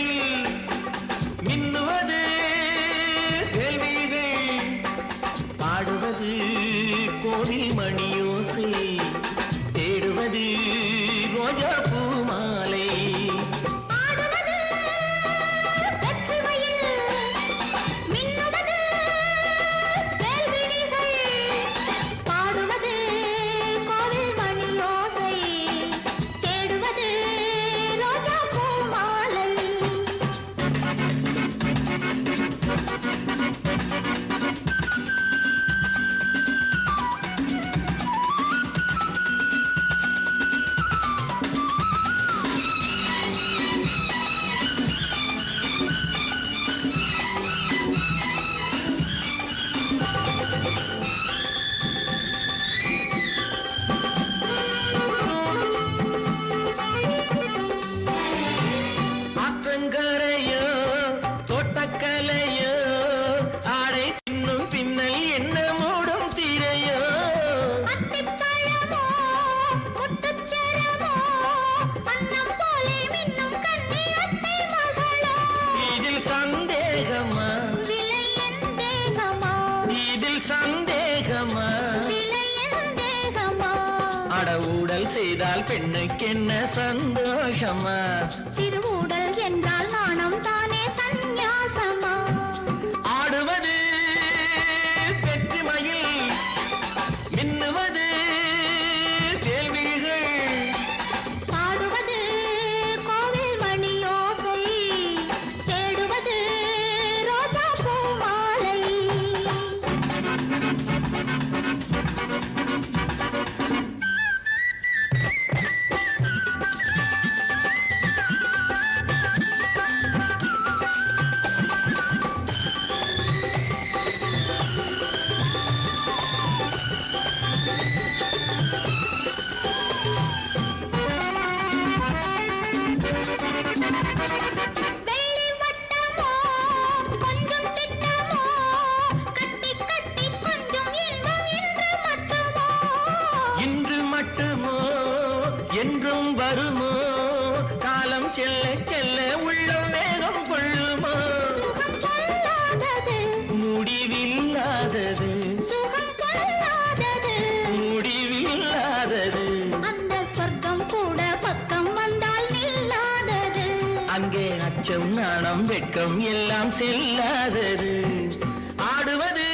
மயில் மின்னுவது கேள்விகள் பாடுவது கோவில் மணியோசை தேடுவது ரோஜா பூ மாலை ஆற்றங்கரையோ தோட்டக்கலையோ ஆடை பின்னும் பின்னல் என்ன மூடும் திரையோ இதில் சந்தேகமா இதில் சந்தேகமா அட ஊடல் செய்தால் பெண்ணுக்கு என்ன சந்தோஷமா சிறு ஊடல் என்றால் நாணம் தானே சந்நியாசமா ஆடுவது வெற்றி மயில் மின்னுவது கேள்விகள் பாடுவது கோவில் மணியோசை தேடுவது ரோஜா பூ மாலை என்றும் வருமோ காலம் செல்ல செல்ல உள்ளம் வேகம் கொள்ளுமோ முடிவில்லாதது முடிவில்லாதது அந்த சொர்க்கம் கூட பக்கம் வந்தால் நில்லாதது அங்கே அச்சம் நாணம் வெட்கம் எல்லாம் செல்லாதது ஆடுவது